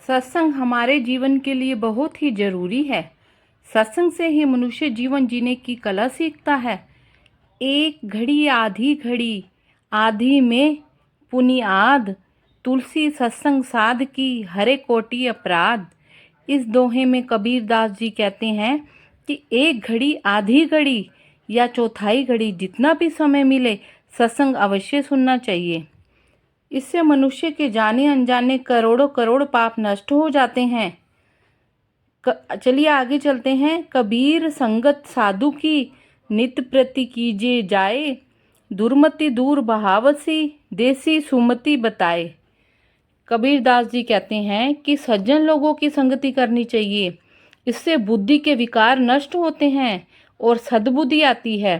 सत्संग हमारे जीवन के लिए बहुत ही जरूरी है। सत्संग से ही मनुष्य जीवन जीने की कला सीखता है। एक घड़ी आधी घड़ी, आधी में पुनियाद, तुलसी सत्संग साध की हरे कोटि अपराध। इस दोहे में कबीरदास जी कहते हैं कि एक घड़ी आधी घड़ी या चौथाई घड़ी, जितना भी समय मिले सत्संग अवश्य सुनना चाहिए। इससे मनुष्य के जाने अनजाने करोड़ों करोड़ पाप नष्ट हो जाते हैं। चलिए आगे चलते हैं। कबीर संगत साधु की नित प्रति कीजे जाए, दुर्मति दूर बहावसी देसी सुमति बताए। कबीरदास जी कहते हैं कि सज्जन लोगों की संगति करनी चाहिए। इससे बुद्धि के विकार नष्ट होते हैं और सद्बुद्धि आती है।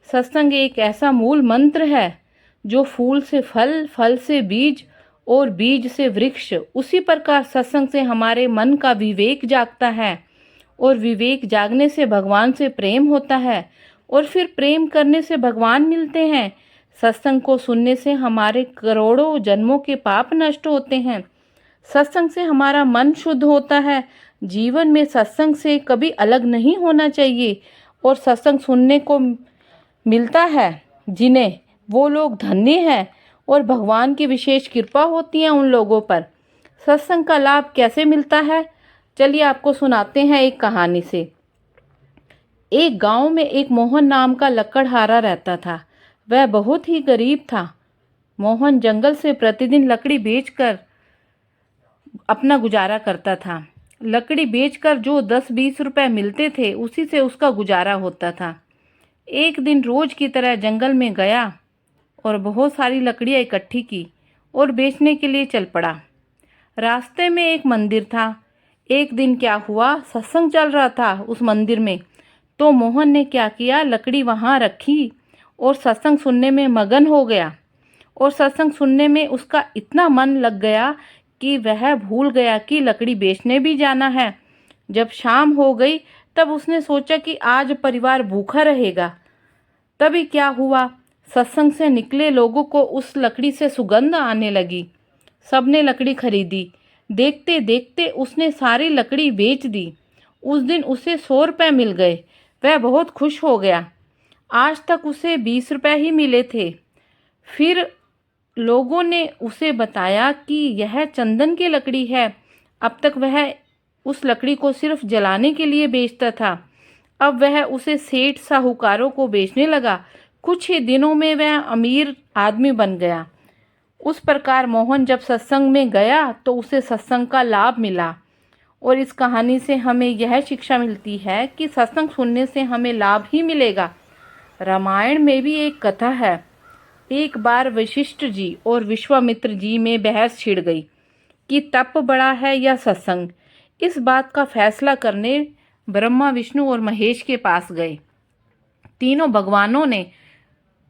सत्संग एक ऐसा मूल मंत्र है जो फूल से फल, फल से बीज और बीज से वृक्ष। उसी प्रकार सत्संग से हमारे मन का विवेक जागता है और विवेक जागने से भगवान से प्रेम होता है और फिर प्रेम करने से भगवान मिलते हैं। सत्संग को सुनने से हमारे करोड़ों जन्मों के पाप नष्ट होते हैं। सत्संग से हमारा मन शुद्ध होता है। जीवन में सत्संग से कभी अलग नहीं होना चाहिए और सत्संग सुनने को मिलता है जिन्हें, वो लोग धन्य हैं और भगवान की विशेष कृपा होती है उन लोगों पर। सत्संग का लाभ कैसे मिलता है, चलिए आपको सुनाते हैं एक कहानी से। एक गांव में एक मोहन नाम का लकड़हारा रहता था। वह बहुत ही गरीब था। मोहन जंगल से प्रतिदिन लकड़ी बेचकर अपना गुजारा करता था। लकड़ी बेचकर जो 10-20 रुपए मिलते थे उसी से उसका गुजारा होता था। एक दिन रोज की तरह जंगल में गया और बहुत सारी लकड़ियाँ इकट्ठी की और बेचने के लिए चल पड़ा। रास्ते में एक मंदिर था। एक दिन क्या हुआ, सत्संग चल रहा था उस मंदिर में। तो मोहन ने क्या किया, लकड़ी वहाँ रखी और सत्संग सुनने में मगन हो गया। और सत्संग सुनने में उसका इतना मन लग गया कि वह भूल गया कि लकड़ी बेचने भी जाना है। जब शाम हो गई तब उसने सोचा कि आज परिवार भूखा रहेगा। तभी क्या हुआ, सत्संग से निकले लोगों को उस लकड़ी से सुगंध आने लगी। सबने लकड़ी खरीदी। देखते देखते उसने सारी लकड़ी बेच दी। उस दिन उसे 100 रुपये मिल गए। वह बहुत खुश हो गया। आज तक उसे 20 रुपये ही मिले थे। फिर लोगों ने उसे बताया कि यह चंदन की लकड़ी है। अब तक वह उस लकड़ी को सिर्फ जलाने के लिए बेचता था। अब वह उसे सेठ साहूकारों को बेचने लगा। कुछ ही दिनों में वह अमीर आदमी बन गया। उस प्रकार मोहन जब सत्संग में गया तो उसे सत्संग का लाभ मिला। और इस कहानी से हमें यह शिक्षा मिलती है कि सत्संग सुनने से हमें लाभ ही मिलेगा। रामायण में भी एक कथा है। एक बार वशिष्ठ जी और विश्वामित्र जी में बहस छिड़ गई कि तप बड़ा है या सत्संग। इस बात का फैसला करने ब्रह्मा, विष्णु और महेश के पास गए। तीनों भगवानों ने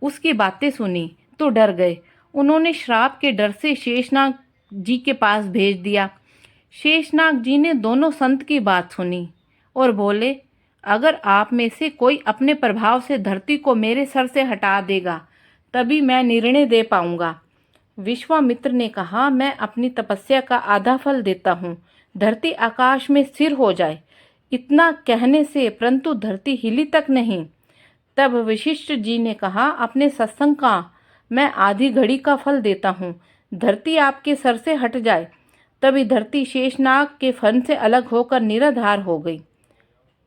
उसकी बातें सुनी तो डर गए। उन्होंने श्राप के डर से शेषनाग जी के पास भेज दिया। शेषनाग जी ने दोनों संत की बात सुनी और बोले, अगर आप में से कोई अपने प्रभाव से धरती को मेरे सर से हटा देगा तभी मैं निर्णय दे पाऊंगा। विश्वामित्र ने कहा, मैं अपनी तपस्या का आधा फल देता हूँ, धरती आकाश में स्थिर हो जाए। इतना कहने से परंतु धरती हिली तक नहीं। तब वशिष्ठ जी ने कहा, अपने सत्संग का मैं आधी घड़ी का फल देता हूँ, धरती आपके सर से हट जाए। तभी धरती शेषनाग के फन से अलग होकर निराधार हो गई।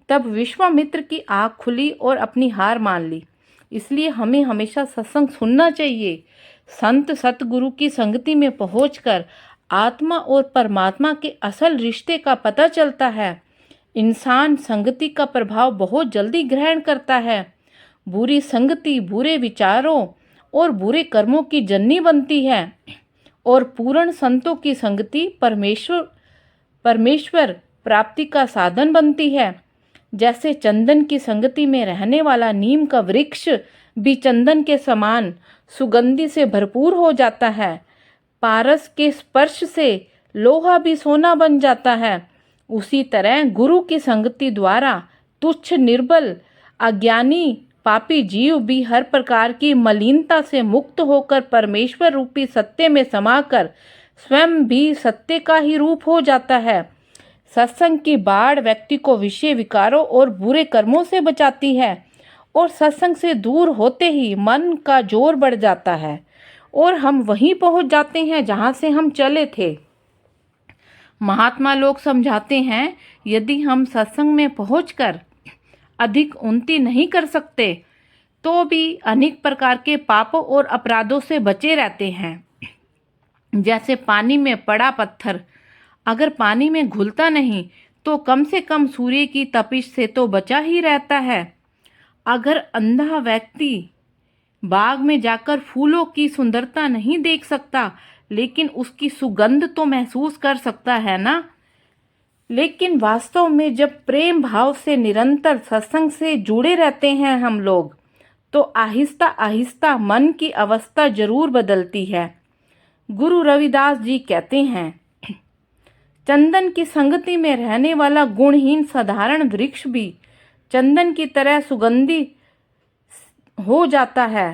तब विश्वामित्र की आँख खुली और अपनी हार मान ली। इसलिए हमें हमेशा सत्संग सुनना चाहिए। संत सतगुरु की संगति में पहुंचकर आत्मा और परमात्मा के असल रिश्ते का पता चलता है। इंसान संगति का प्रभाव बहुत जल्दी ग्रहण करता है। बुरी संगति बुरे विचारों और बुरे कर्मों की जननी बनती है और पूर्ण संतों की संगति परमेश्वर प्राप्ति का साधन बनती है। जैसे चंदन की संगति में रहने वाला नीम का वृक्ष भी चंदन के समान सुगंधि से भरपूर हो जाता है। पारस के स्पर्श से लोहा भी सोना बन जाता है। उसी तरह गुरु की संगति द्वारा तुच्छ, निर्बल, अज्ञानी, पापी जीव भी हर प्रकार की मलिनता से मुक्त होकर परमेश्वर रूपी सत्य में समाकर स्वयं भी सत्य का ही रूप हो जाता है। सत्संग की बाढ़ व्यक्ति को विषय विकारों और बुरे कर्मों से बचाती है और सत्संग से दूर होते ही मन का जोर बढ़ जाता है और हम वहीं पहुंच जाते हैं जहां से हम चले थे। महात्मा लोग समझाते हैं, यदि हम सत्संग में पहुंचकर अधिक उन्नति नहीं कर सकते तो भी अनेक प्रकार के पापों और अपराधों से बचे रहते हैं। जैसे पानी में पड़ा पत्थर अगर पानी में घुलता नहीं तो कम से कम सूर्य की तपिश से तो बचा ही रहता है। अगर अंधा व्यक्ति बाग में जाकर फूलों की सुंदरता नहीं देख सकता लेकिन उसकी सुगंध तो महसूस कर सकता है ना। लेकिन वास्तव में जब प्रेम भाव से निरंतर सत्संग से जुड़े रहते हैं हम लोग तो आहिस्ता आहिस्ता मन की अवस्था जरूर बदलती है। गुरु रविदास जी कहते हैं, चंदन की संगति में रहने वाला गुणहीन साधारण वृक्ष भी चंदन की तरह सुगंधी हो जाता है।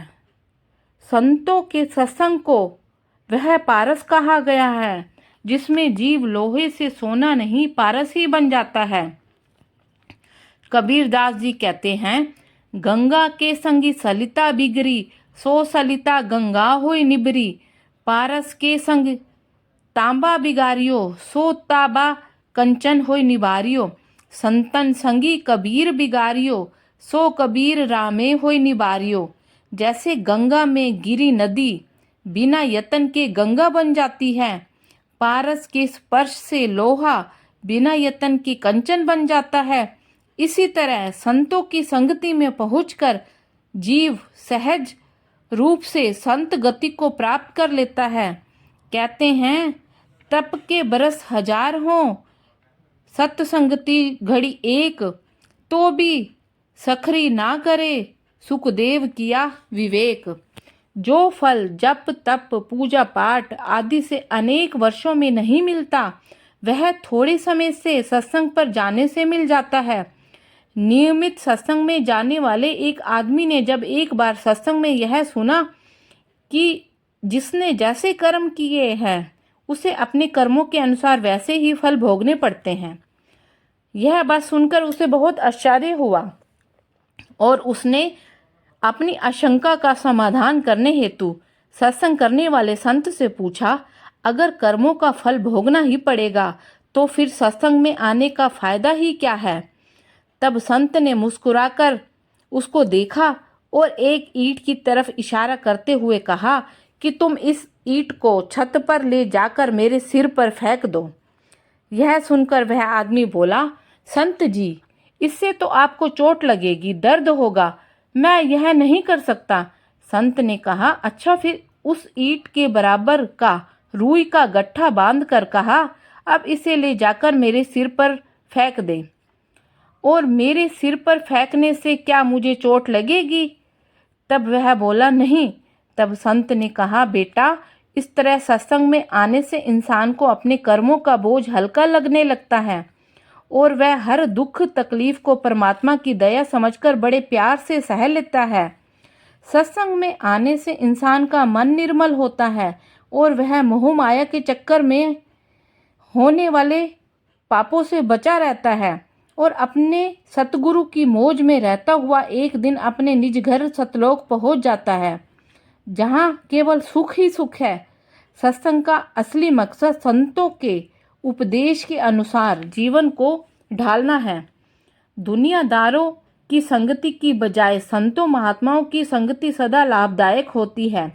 संतों के सत्संग को वह पारस कहा गया है जिसमें जीव लोहे से सोना नहीं पारस ही बन जाता है। कबीरदास जी कहते हैं, गंगा के संगी सलिता बिगरी सो सलिता गंगा होई निबरी, पारस के संग तांबा बिगारियो सो ताबा कंचन होई निबारियो, संतन संगी कबीर बिगारियो सो कबीर रामे होई निबारियो। जैसे गंगा में गिरी नदी बिना यतन के गंगा बन जाती है, पारस के स्पर्श से लोहा बिना यतन के कंचन बन जाता है, इसी तरह संतों की संगति में पहुंचकर जीव सहज रूप से संत गति को प्राप्त कर लेता है। कहते हैं, तप के बरस हजार हों सत्संगति घड़ी एक, तो भी सखरी ना करे सुखदेव किया विवेक। जो फल जप तप पूजा पाठ आदि से अनेक वर्षों में नहीं मिलता वह थोड़े समय से सत्संग पर जाने से मिल जाता है। नियमित सत्संग में जाने वाले एक आदमी ने जब एक बार सत्संग में यह सुना कि जिसने जैसे कर्म किए हैं उसे अपने कर्मों के अनुसार वैसे ही फल भोगने पड़ते हैं, यह बात सुनकर उसे बहुत आश्चर्य हुआ और उसने अपनी आशंका का समाधान करने हेतु सत्संग करने वाले संत से पूछा, अगर कर्मों का फल भोगना ही पड़ेगा तो फिर सत्संग में आने का फायदा ही क्या है। तब संत ने मुस्कुराकर उसको देखा और एक ईंट की तरफ इशारा करते हुए कहा कि तुम इस ईंट को छत पर ले जाकर मेरे सिर पर फेंक दो। यह सुनकर वह आदमी बोला, संत जी, इससे तो आपको चोट लगेगी, दर्द होगा, मैं यह नहीं कर सकता। संत ने कहा, अच्छा फिर उस ईंट के बराबर का रुई का गट्ठा बांध कर कहा, अब इसे ले जाकर मेरे सिर पर फेंक दे। और मेरे सिर पर फेंकने से क्या मुझे चोट लगेगी? तब वह बोला, नहीं। तब संत ने कहा, बेटा, इस तरह सत्संग में आने से इंसान को अपने कर्मों का बोझ हल्का लगने लगता है और वह हर दुख तकलीफ को परमात्मा की दया समझकर बड़े प्यार से सह लेता है। सत्संग में आने से इंसान का मन निर्मल होता है और वह मोह माया के चक्कर में होने वाले पापों से बचा रहता है और अपने सतगुरु की मौज में रहता हुआ एक दिन अपने निज घर सतलोक पहुंच जाता है, जहां केवल सुख ही सुख है। सत्संग का असली मकसद संतों के उपदेश के अनुसार जीवन को ढालना है। दुनियादारों की संगति की बजाय संतों महात्माओं की संगति सदा लाभदायक होती है,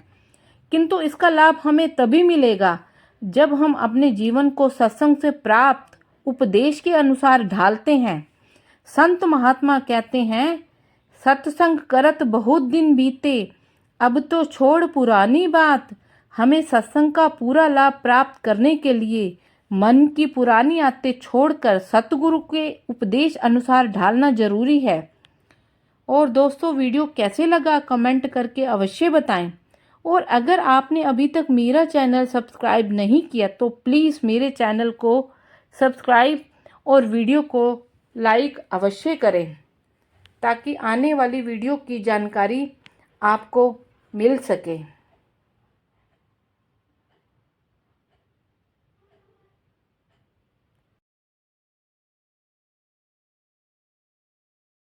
किंतु इसका लाभ हमें तभी मिलेगा जब हम अपने जीवन को सत्संग से प्राप्त उपदेश के अनुसार ढालते हैं। संत महात्मा कहते हैं, सत्संग करत बहुत दिन बीते, अब तो छोड़ पुरानी बात। हमें सत्संग का पूरा लाभ प्राप्त करने के लिए मन की पुरानी आदतें छोड़कर सतगुरु के उपदेश अनुसार ढालना जरूरी है। और दोस्तों, वीडियो कैसे लगा कमेंट करके अवश्य बताएं। और अगर आपने अभी तक मेरा चैनल सब्सक्राइब नहीं किया तो प्लीज़ मेरे चैनल को सब्सक्राइब और वीडियो को लाइक अवश्य करें ताकि आने वाली वीडियो की जानकारी आपको मिल सके।